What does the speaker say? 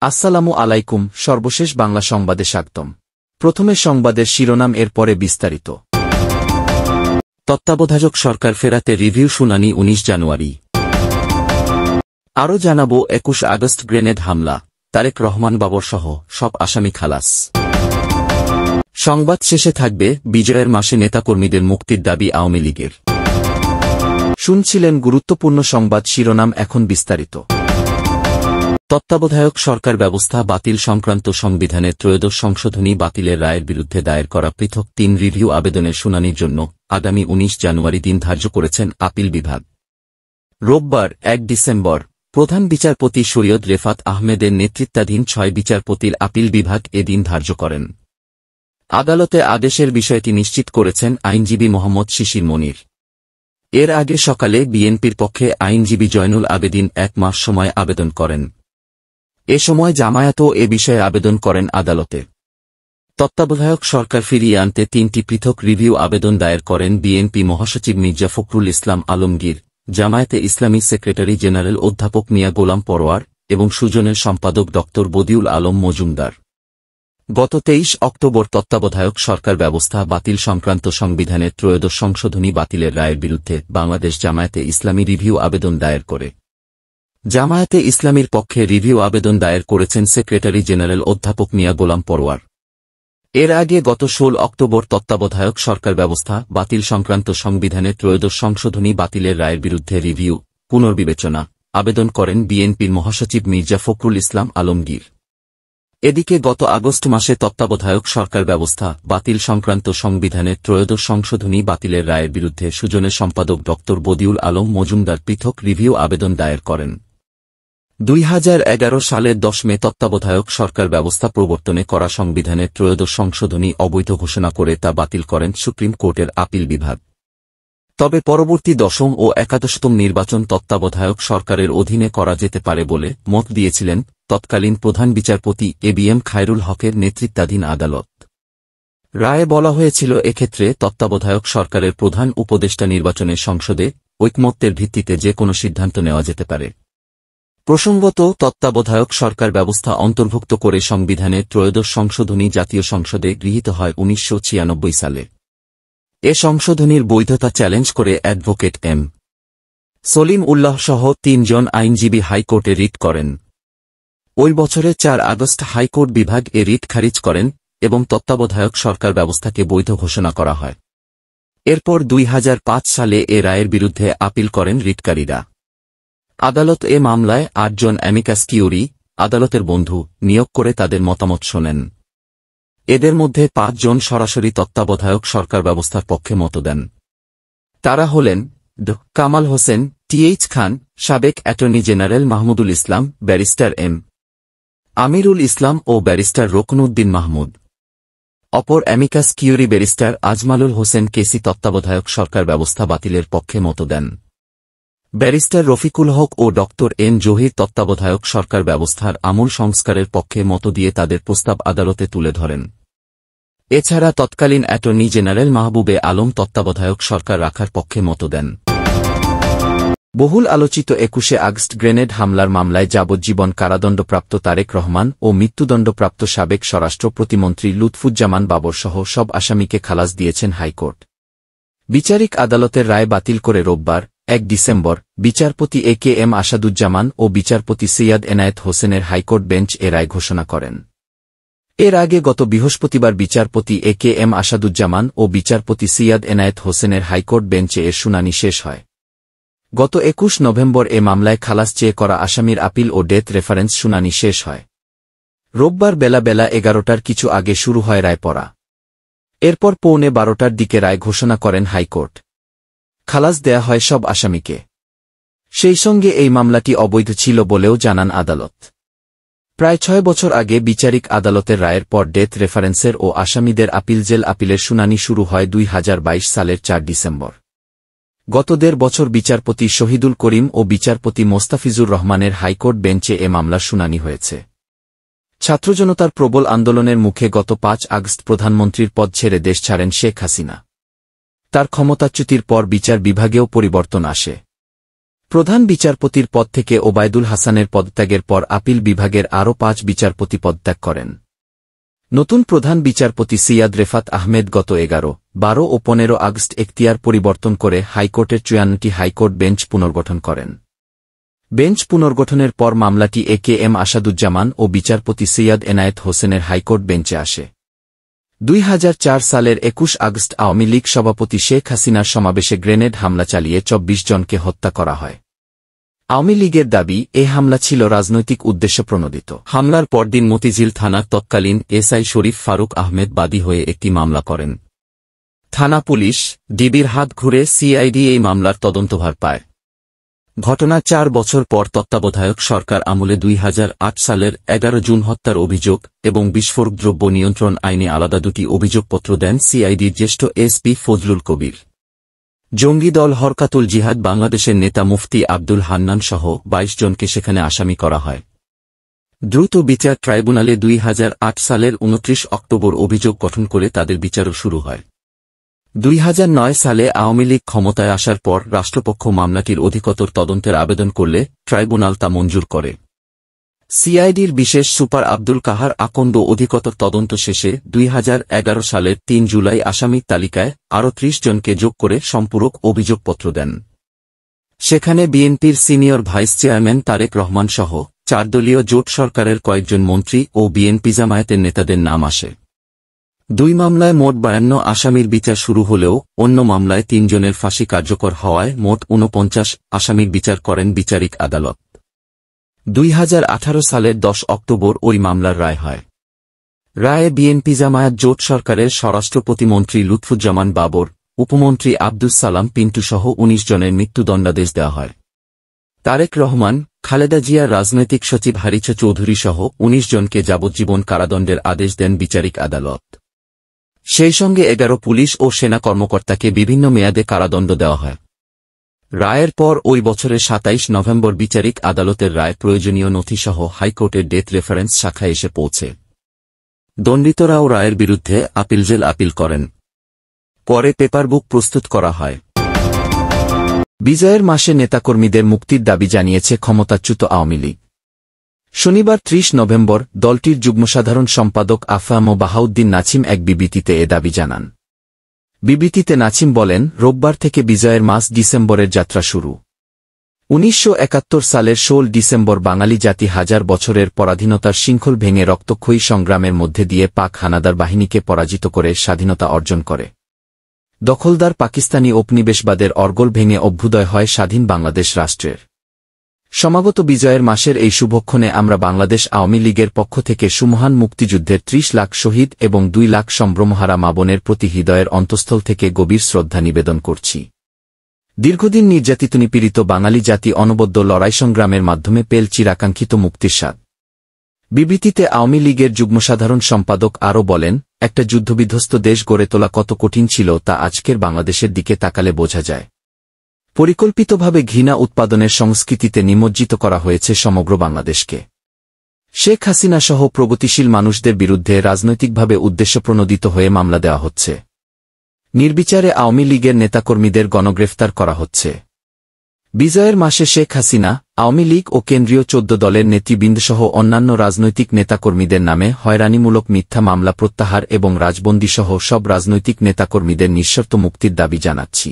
আসসালামু আলাইকুম। সর্বশেষ বাংলা সংবাদে স্বাগতম। প্রথমে সংবাদের শিরোনাম, এর পরে বিস্তারিত। তত্ত্বাবধায়ক সরকার ফেরাতে রিভিউ শুনানি 19 জানুয়ারি। আরও জানাব, 21 আগস্ট গ্রেনেড হামলা, তারেক রহমান বাবরসহ সব আসামি খালাস। সংবাদ শেষে থাকবে বিজয়ের মাসে নেতাকর্মীদের মুক্তির দাবি আওয়ামী লীগের। শুনছিলেন গুরুত্বপূর্ণ সংবাদ শিরোনাম, এখন বিস্তারিত। তত্ত্বাবধায়ক সরকার ব্যবস্থা বাতিল সংক্রান্ত সংবিধানের 13 সংশোধনী বাতিলের রায়ের বিরুদ্ধে দায়ের করা পৃথক 3 রিভিউ আবেদনের শুনানির জন্য আগামী 19 জানুয়ারি দিন ধার্য করেছেন আপিল বিভাগ। রোববার 1 ডিসেম্বর প্রধান বিচারপতি সৈয়দ রেফাত আহমেদের নেতৃত্বাধীন 6 বিচারপতির আপিল বিভাগ এ দিন ধার্য করেন। আদালতে আদেশের বিষয়টি নিশ্চিত করেছেন আইনজীবী মোহাম্মদ শিশির মনির। এর আগে সকালে বিএনপির পক্ষে আইনজীবী জয়নুল আবেদিন 1 মাস সময় আবেদন করেন। এ সময় জামায়াতও এ বিষয়ে আবেদন করেন আদালতে। তত্ত্বাবধায়ক সরকার ফিরিয়ে আনতে 3টি পৃথক রিভিউ আবেদন দায়ের করেন বিএনপি মহাসচিব মির্জা ফখরুল ইসলাম আলমগীর, জামায়াতে ইসলামী সেক্রেটারি জেনারেল অধ্যাপক মিয়া গোলাম পরোয়ার এবং সুজনের সম্পাদক ড বদিউল আলম মজুমদার। গত 23 অক্টোবর তত্ত্বাবধায়ক সরকার ব্যবস্থা বাতিল সংক্রান্ত সংবিধানের 13 সংশোধনী বাতিলের রায়ের বিরুদ্ধে বাংলাদেশ জামায়াতে ইসলামী রিভিউ আবেদন দায়ের করে। জামায়াতে ইসলামীর পক্ষে রিভিউ আবেদন দায়ের করেছেন সেক্রেটারি জেনারেল অধ্যাপক মিয়া গোলাম পরোয়ার। এর আগে গত 16 অক্টোবর তত্ত্বাবধায়ক সরকার ব্যবস্থা বাতিল সংক্রান্ত সংবিধানের 13 সংশোধনী বাতিলের রায়ের বিরুদ্ধে রিভিউ পুনর্বিবেচনা আবেদন করেন বিএনপির মহাসচিব মির্জা ফখরুল ইসলাম আলমগীর। এদিকে গত আগস্ট মাসে তত্ত্বাবধায়ক সরকার ব্যবস্থা বাতিল সংক্রান্ত সংবিধানের 13 সংশোধনী বাতিলের রায়ের বিরুদ্ধে সুজনের সম্পাদক ড বদিউল আলম মজুমদার পৃথক রিভিউ আবেদন দায়ের করেন। 2011 সালের 10 মে তত্ত্বাবধায়ক সরকার ব্যবস্থা প্রবর্তনে করা সংবিধানের 13 সংশোধনী অবৈধ ঘোষণা করে তা বাতিল করেন সুপ্রিম কোর্টের আপিল বিভাগ। তবে পরবর্তী 10ম ও 11তম নির্বাচন তত্ত্বাবধায়ক সরকারের অধীনে করা যেতে পারে বলে মত দিয়েছিলেন তৎকালীন প্রধান বিচারপতি এবিএম খায়রুল হকের নেতৃত্বাধীন আদালত। রায়ে বলা হয়েছিল, এক্ষেত্রে তত্ত্বাবধায়ক সরকারের প্রধান উপদেষ্টা নির্বাচনের সংসদে ঐকমত্যের ভিত্তিতে যে কোনো সিদ্ধান্ত নেওয়া যেতে পারে। প্রসঙ্গত, তত্ত্বাবধায়ক সরকার ব্যবস্থা অন্তর্ভুক্ত করে সংবিধানের 13 সংশোধনী জাতীয় সংসদে গৃহীত হয় 1996 সালে। এ সংশোধনীর বৈধতা চ্যালেঞ্জ করে অ্যাডভোকেট এম সলিম উল্লাহ সহ 3 জন আইনজীবী হাইকোর্টে রিট করেন। ওই বছরের 4 আগস্ট হাইকোর্ট বিভাগ এ রিট খারিজ করেন এবং তত্ত্বাবধায়ক সরকার ব্যবস্থাকে বৈধ ঘোষণা করা হয়। এরপর 2005 সালে এ রায়ের বিরুদ্ধে আপিল করেন রিটকারীরা। আদালত এ মামলায় 8 জন অ্যামিকাস কিউরি, আদালতের বন্ধু, নিয়োগ করে তাদের মতামত শোনেন। এদের মধ্যে 5 জন সরাসরি তত্ত্বাবধায়ক সরকার ব্যবস্থার পক্ষে মত দেন। তারা হলেন ড কামাল হোসেন, টিএইচ খান, সাবেক অ্যাটর্নি জেনারেল মাহমুদুল ইসলাম, ব্যারিস্টার এম আমিরুল ইসলাম ও ব্যারিস্টার রকনউদ্দিন মাহমুদ। অপর amicus curiae barrister Azmalul Hossain কেসি তত্ত্বাবধায়ক সরকার ব্যবস্থা বাতিলের পক্ষে মত দেন। ব্যারিস্টার রফিকুল হক ও ড এন জহির তত্ত্বাবধায়ক সরকার ব্যবস্থার আমূল সংস্কারের পক্ষে মত দিয়ে তাদের প্রস্তাব আদালতে তুলে ধরেন। এছাড়া তৎকালীন অ্যাটর্নি জেনারেল মাহবুবে আলম তত্ত্বাবধায়ক সরকার রাখার পক্ষে মত দেন। বহুল আলোচিত 21 আগস্ট গ্রেনেড হামলার মামলায় যাবজ্জীবন কারাদণ্ডপ্রাপ্ত তারেক রহমান ও মৃত্যুদণ্ডপ্রাপ্ত সাবেক স্বরাষ্ট্র প্রতিমন্ত্রী লুৎফুজ্জামান বাবরসহ সব আসামিকে খালাস দিয়েছেন হাইকোর্ট। বিচারিক আদালতের রায় বাতিল করে রোববার 1 ডিসেম্বর বিচারপতি এ কে এম আসাদুজ্জামান ও বিচারপতি সৈয়দ এনায়েত হোসেনের হাইকোর্ট বেঞ্চ এ রায় ঘোষণা করেন। এর আগে গত বৃহস্পতিবার বিচারপতি এ কে এম আসাদুজ্জামান ও বিচারপতি সৈয়দ এনায়েত হোসেনের হাইকোর্ট বেঞ্চে এর শুনানি শেষ হয়। গত 21 নভেম্বর এ মামলায় খালাস চেয়ে করা আসামির আপিল ও ডেথ রেফারেন্স শুনানি শেষ হয়। রোববার বেলা 11টার কিছু আগে শুরু হয় রায় পড়া। এরপর পৌনে 12টার দিকে রায় ঘোষণা করেন হাইকোর্ট। খালাস দেয়া হয় সব আসামিকে। সেই সঙ্গে এই মামলাটি অবৈধ ছিল বলেও জানান আদালত। প্রায় 6 বছর আগে বিচারিক আদালতের রায়ের পর ডেথ রেফারেন্সের ও আসামিদের আপিল জেল আপিলের শুনানি শুরু হয় 2022 সালের 4 ডিসেম্বর। গত 1.5 বছর বিচারপতি শহীদুল করিম ও বিচারপতি মোস্তাফিজুর রহমানের হাইকোর্ট বেঞ্চে এ মামলার শুনানি হয়েছে। ছাত্রজনতার প্রবল আন্দোলনের মুখে গত 5 আগস্ট প্রধানমন্ত্রীর পদ ছেড়ে দেশ ছাড়েন শেখ হাসিনা। তার ক্ষমতাচ্যুতির পর বিচার বিভাগেও পরিবর্তন আসে। প্রধান বিচারপতির পদ থেকে ওবায়দুল হাসানের পদত্যাগের পর আপিল বিভাগের আরও ৫ বিচারপতি পদত্যাগ করেন। নতুন প্রধান বিচারপতি সিয়াদ রেফাত আহমেদ গত ১১, ১২ ও ১৫ আগস্ট এখতিয়ার পরিবর্তন করে হাইকোর্টের ৫৪টি হাইকোর্ট বেঞ্চ পুনর্গঠন করেন। বেঞ্চ পুনর্গঠনের পর মামলাটি এ.কে.এম. আসাদুজ্জামান ও বিচারপতি সৈয়দ এনায়েত হোসেনের হাইকোর্ট বেঞ্চে আসে। ২০০৪ সালের ২১ আগস্ট আওয়ামী লীগ সভাপতি শেখ হাসিনার সমাবেশে গ্রেনেড হামলা চালিয়ে ২৪ জনকে হত্যা করা হয়। আওয়ামী লীগের দাবি, এ হামলা ছিল রাজনৈতিক উদ্দেশ্যপ্রণোদিত। হামলার পরদিন মতিঝিল থানার তৎকালীন এসআই শরীফ ফারুক আহমেদ বাদী হয়ে একটি মামলা করেন। থানা পুলিশ, ডিবির হাত ঘুরে সিআইডি এই মামলার তদন্তভার পায়। ঘটনা ৪ বছর পর তত্ত্বাবধায়ক সরকার আমলে ২০০৮ সালের ১১ জুন হত্যার অভিযোগ এবং বিস্ফোরক দ্রব্য নিয়ন্ত্রণ আইনে আলাদা দুটি অভিযোগপত্র দেন সিআইডির জ্যেষ্ঠ এসপি ফজলুল কবির। জঙ্গি দল হরকাতুল জিহাদ বাংলাদেশের নেতা মুফতি আব্দুল হান্নান সহ ২২ জনকে সেখানে আসামি করা হয়। দ্রুত বিচার ট্রাইব্যুনালে ২০০৮ সালের ২৯ অক্টোবর অভিযোগ গঠন করে তাদের বিচারও শুরু হয়। ২০০৯ সালে আওয়ামী লীগ ক্ষমতায় আসার পর রাষ্ট্রপক্ষ মামলাটির অধিকতর তদন্তের আবেদন করলে ট্রাইব্যুনাল তা মঞ্জুর করে। সিআইডির বিশেষ সুপার আব্দুল কাহার আকন্দ অধিকতর তদন্ত শেষে ২০১১ সালের ৩ জুলাই আসামির তালিকায় আরও ৩০ জনকে যোগ করে সম্পূরক অভিযোগপত্র দেন। সেখানে বিএনপির senior vice chairman Tarique Rahman সহ ৪ দলীয় জোট সরকারের কয়েকজন মন্ত্রী ও বিএনপি জামায়াতের নেতাদের নাম আসে। ২ মামলায় মোট ৫২ আসামির বিচার শুরু হলেও অন্য মামলায় ৩ জনের ফাঁসি কার্যকর হওয়ায় মোট ৪৯ আসামির বিচার করেন বিচারিক আদালত। ২০১৮ সালের ১০ অক্টোবর ওই মামলার রায় হয়। রায়ে বিএনপি জামায়াত জোট সরকারের স্বরাষ্ট্র প্রতিমন্ত্রী লুৎফুজ্জামান বাবর, উপমন্ত্রী আব্দুস সালাম পিন্টুসহ ১৯ জনের মৃত্যুদণ্ডাদেশ দেওয়া হয়। তারেক রহমান, খালেদা জিয়ার রাজনৈতিক সচিব হারিছ চৌধুরী সহ ১৯ জনকে যাবজ্জীবন কারাদণ্ডের আদেশ দেন বিচারিক আদালত। সেই সঙ্গে ১১ পুলিশ ও সেনা কর্মকর্তাকে বিভিন্ন মেয়াদে কারাদণ্ড দেওয়া হয়। রায়ের পর ওই বছরের ২৭ নভেম্বর বিচারিক আদালতের রায় প্রয়োজনীয় নথিসহ হাইকোর্টের ডেথ রেফারেন্স শাখায় এসে পৌঁছে। দণ্ডিতরাও রায়ের বিরুদ্ধে আপিল করেন। পরে পেপারবুক প্রস্তুত করা হয়। বিজয়ের মাসে নেতাকর্মীদের মুক্তির দাবি জানিয়েছে ক্ষমতাচ্যুত আওয়ামী লীগ। শনিবার ৩০ নভেম্বর দলটির যুগ্ম সাধারণ সম্পাদক আফাম বাহাউদ্দিন নাছিম এক বিবৃতিতে এ দাবি জানান। বিবৃতিতে নাছিম বলেন, রোববার থেকে বিজয়ের মাস ডিসেম্বরের যাত্রা শুরু। ১৯৭১ সালের ১৬ ডিসেম্বর বাঙালি জাতি হাজার বছরের পরাধীনতার শৃঙ্খল ভেঙে রক্তক্ষয়ী সংগ্রামের মধ্যে দিয়ে পাক হানাদার বাহিনীকে পরাজিত করে স্বাধীনতা অর্জন করে। দখলদার পাকিস্তানি ঔপনিবেশবাদের অর্গল ভেঙে অভ্যুদয় হয় স্বাধীন বাংলাদেশ রাষ্ট্রের। সমাগত বিজয়ের মাসের এই শুভক্ষণে আমরা বাংলাদেশ আওয়ামী লীগের পক্ষ থেকে সুমহান মুক্তিযুদ্ধের ৩০ লাখ শহীদ এবং ২ লাখ সম্ভ্রমহারা মা বোনের প্রতি হৃদয়ের অন্তঃস্থল থেকে গভীর শ্রদ্ধা নিবেদন করছি। দীর্ঘদিন নির্যাতিত নিপীড়িত বাঙালি জাতি অনবদ্য লড়াই সংগ্রামের মাধ্যমে পেল চিরাকাঙ্ক্ষিত মুক্তির স্বাদ। বিবৃতিতে আওয়ামী লীগের যুগ্ম সাধারণ সম্পাদক আরও বলেন, একটা যুদ্ধবিধ্বস্ত দেশ গড়ে তোলা কত কঠিন ছিল তা আজকের বাংলাদেশের দিকে তাকালে বোঝা যায়। পরিকল্পিতভাবে ঘৃণা উৎপাদনের সংস্কৃতিতে নিমজ্জিত করা হয়েছে সমগ্র বাংলাদেশকে। শেখ হাসিনা সহ প্রগতিশীল মানুষদের বিরুদ্ধে রাজনৈতিকভাবে উদ্দেশ্যপ্রণোদিত হয়ে মামলা দেওয়া হচ্ছে। নির্বিচারে আওয়ামী লীগের নেতাকর্মীদের গণগ্রেফতার করা হচ্ছে। বিজয়ের মাসে শেখ হাসিনা, আওয়ামী লীগ ও কেন্দ্রীয় ১৪ দলের নেতৃবৃন্দসহ অন্যান্য রাজনৈতিক নেতাকর্মীদের নামে হয়রানিমূলক মিথ্যা মামলা প্রত্যাহার এবং রাজবন্দীসহ সব রাজনৈতিক নেতাকর্মীদের নিঃশর্ত মুক্তির দাবি জানাচ্ছি।